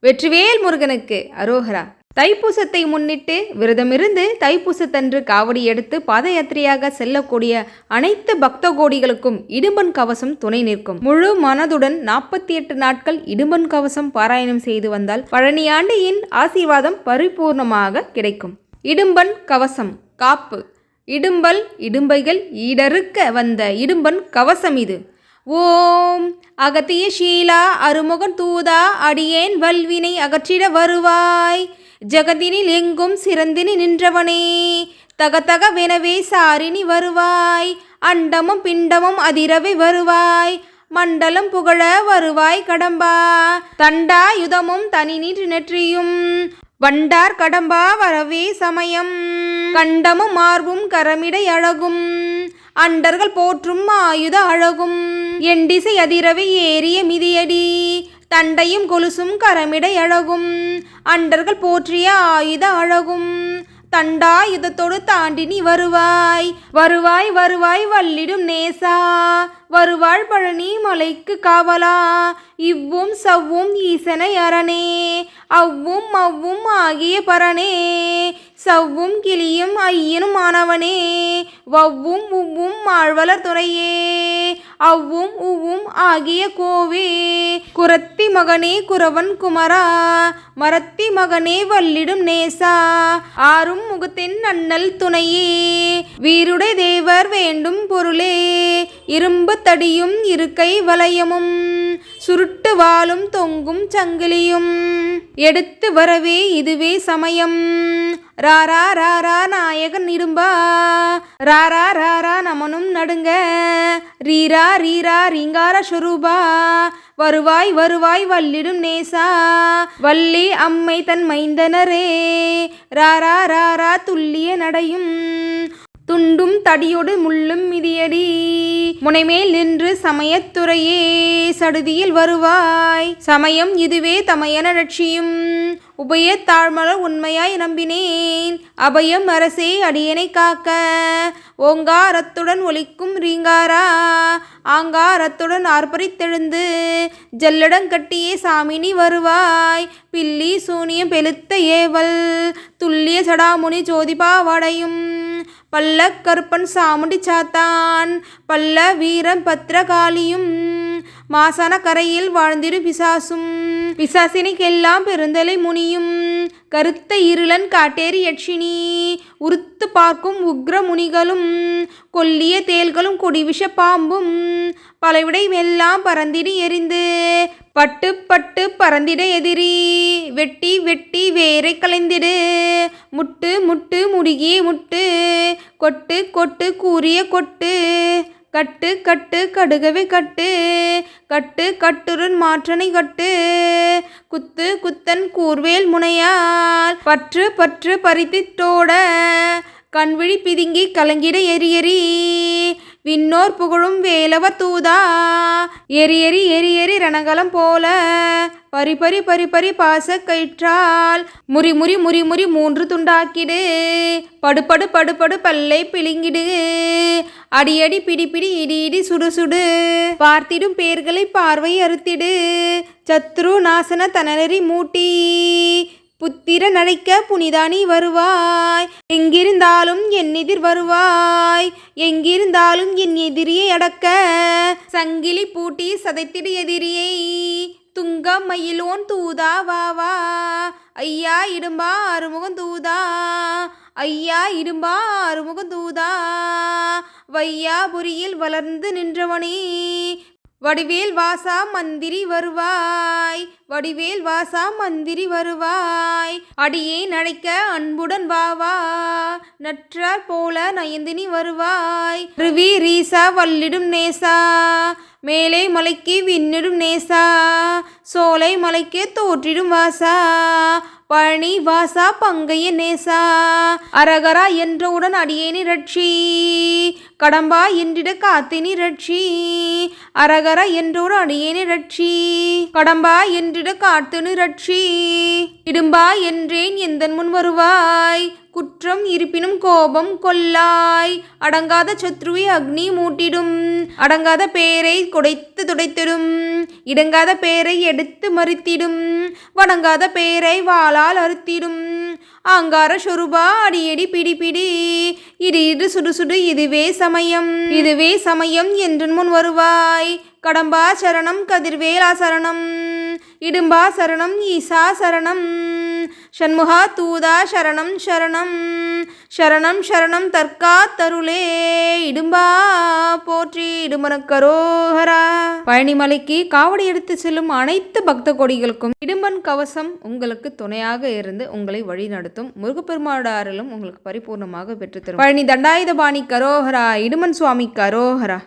வெற்றிவேல் முருகனுக்கு அரோகரா. தைப்பூசத்தை முன்னிட்டு விரதமிருந்து தைப்பூசத்தன்று காவடி எடுத்து பாத யாத்திரையாக செல்லக்கூடிய அனைத்து பக்த கோடிகளுக்கும் இடும்பன் கவசம் துணை நிற்கும். முழு மனதுடன் 48 நாட்கள் இடும்பன் கவசம் பாராயணம் செய்து வந்தால் பழனியாண்டியின் ஆசீர்வாதம் பரிபூர்ணமாக கிடைக்கும். இடும்பன் கவசம் காப்பு. இடும்பல் இடும்பைகள் ஈடறுக்க வந்த இடும்பன் கவசம் இது. ஓம் அகத்திய ஷீலா அருமுகன் தூதா அடியேன் வல்வினை அகற்றிட வருவாய். ஜகத்தினில் எங்கும் சிறந்தினி நின்றவனே தகதகவெனவே சாரினி வருவாய். அண்டமும் பிண்டமும் அதிரவே வருவாய். மண்டலம் புகழ வருவாய் கடம்பா. தண்டா யுதமும் தனி நீர் நெற்றியும் வண்டார் கடம்பா வரவே சமயம். கண்டமும் மார்பும் கரமிடை அழகும் அண்டர்கள் போற்றும் ஆயுத அழகும். எண்டிசை அதிரவை ஏறிய மிதியடி தண்டையும் கொலுசும் கரமிடை அழகும் அண்டர்கள் போற்றிய ஆயுத அழகும். தண்டாயுதத்தோடு தாண்டி நீ வருவாய். வருவாய் வருவாய் வல்லிடும் நேசா. வருவாள் பழனி மலைக்கு காவலா. இவ்வும் சவ்வும் ஈசனை அரணே. அவ்வும் அவ்வும் ஆகிய பரனே. சவ்வும் கிளியும் ஐயனும் ஆனவனே. வவ்வும் உவ்வும் ஆழ்வலர் துறையே. அவ்வும் உவ்வும் ஆகிய கோவே. குரத்தி மகனே குரவன் குமரா. மரத்தி மகனே வல்லிடும் நேசா. ஆறும் முகத்தின் அண்ணல் துணையே. வீருடை தேவர் வேண்டும் பொருளே. இரும்பு தடியும் இருக்கை வளையமும் சுருட்டு வாளும் தொங்கும் சங்கிலியும் எடுத்து வரவே இதுவே சமயம். ராரா ராரா நாயகன் இடும்பா. ராரா ராரா நமனும் நடுங்க. ரீரா ரீரா ரீங்கார சொரூபா. வருவாய் வருவாய் வல்லிடும் நேசா. வள்ளி அம்மை தன் மைந்தனரே. ராரா ராரா துல்லிய நடையும் துண்டும் தடியோடு முள்ளும் மிதியடி. முனைமேல் நின்று சமயத்துறையே சடுதியில் வருவாய். சமயம் இதுவே தமையன ரட்சியும். உபய தாழ்மலர் உண்மையாய் நம்பினேன். அபயம் அரசே அடியனை காக்க. ஓங்காரத்துடன் ஒலிக்கும் ரீங்காரா. ஆங்காரத்துடன் ஆர்ப்பரித்தெழுந்து ஜல்லடங்கட்டியே சாமினி வருவாய். பில்லி சூனியம் பெலுத்த ஏவல் துல்லிய சடாமுனி ஜோதிபாவடையும். பல்ல கருப்பன் சாமுண்டி சாத்தான் பல்ல வீரம் பத்திரகாளியும். மாசன கரையில் வாழ்ந்திரு பிசாசும் பிசாசினிக்கெல்லாம் பெருந்தலை முனியும். கருத்த இருளன் காட்டேரி யட்சினி உறுத்து பார்க்கும் உக்ர முனிகளும். கொல்லிய தேள்களும் கொடிவிஷ பாம்பும் பலவிடை வெல்லாம் பறந்திடு எரிந்து. பட்டு பட்டு பறந்திட எதிரி வெட்டி வெட்டி வேரை களைந்திடு. முட்டு முட்டு முடுகிய முட்டு. கொட்டு கொட்டு கூறிய கொட்டு. கட்டு கட்டு கடுகவை கட்டு. கட்டு கட்டுருன் மாற்றனை கட்டு. குத்து குத்தன் கூர்வேல் முனையால் பற்று பற்று பறித்திட்டோட. கண்விழி பிதுங்கி கலங்கிட எரியறி. விண்ணோர் புகழும் வேலவர் தூதா. எரியறி எரியறி ரணகலம் போல. பரிபரி பரிபரி பாச கயிற்றால் முறி முறி முறி முறி 3 துண்டாக்கிடு. படுபடு படுபடு பல்லை பிழுங்கிடு. அடியடி பிடிபிடி இடி இடி சுடு சுடு. பார்த்திடும் பேர்களை பார்வை அறுத்திடு. சத்ரு நாசன தனலரி மூட்டி. புத்திர நழைக்க புனிதானி வருவாய். எங்கிருந்தாலும் என் எதிர் வருவாய். எங்கிருந்தாலும் என் எதிரியை அடக்க. சங்கிலி பூட்டி சதைத்திடு எதிரியை. துங்க மயிலோன் தூதா வாவா. ஐயா இடும்பா அருமுகன் தூதா. ஐயா இடும்பா அருமுகன் தூதா. வையாபுரியில் வளர்ந்து நின்றவனே. வடிவேல் வாசா மந்திரி வருவாய். வடிவேல் வாசா மந்திரி வருவாய். அடியே நழைக்க அன்புடன் வாவா. நற்றார் போல நயந்தினி வருவாய். ருவி ரீசா வல்லிடும் நேசா. மேலை மலைக்கு விண்ணிடும் நேசா. சோலை மலைக்கு தோற்றிடும் வாசா. பழனி வாசா பங்கைய நேசா. அரகரா என்றவுடன் அடியேனி ரட்சி. கடம்பா என்றிட காத்தினி ரட்சி. அரகரா என்றவுடன் அடியேனி ரட்சி. கடம்பா என்றிட காத்தினி ரட்சி. இடும்பா என்றேன் எந்தன் முன் வருவாய். குற்றம் இருப்பினும் கோபம் கொள்ளாய். அடங்காத சத்ருவை அக்னி மூட்டிடும். அடங்காத பேரை குடைத்து துடைத்திடும். இடங்காத பேரை எடுத்து மறித்திடும். வணங்காத பேரை வாளால் அறுத்திடும். ஆங்கார சொருபா அடியடி பிடிபிடி. இடு சுடு சுடு இதுவே சமயம். இதுவே சமயம் என்று முன் வருவாய். கடம்பா சரணம் கதிர்வேலா சரணம். இடும்பா சரணம் ஈசா சரணம். ஷண்முகா தூதா சரணம் சரணம். சரணம் சரணம் தற்கா தருளே. இடும்பா போற்றி இடும்பனுக்கரோஹரா. பழனிமலைக்கு காவடி எடுத்து செல்லும் அனைத்து பக்த கோடிகளுக்கும் இடும்பன் கவசம் உங்களுக்கு துணையாக இருந்து உங்களை வழி நடத்தும். முருகப்பெருமானோட அருளும் உங்களுக்கு பரிபூர்ணமாக பெற்றுத்தரும். பழனி தண்டாயுதபாணி கரோஹரா. இடும்பன் சுவாமி கரோஹரா.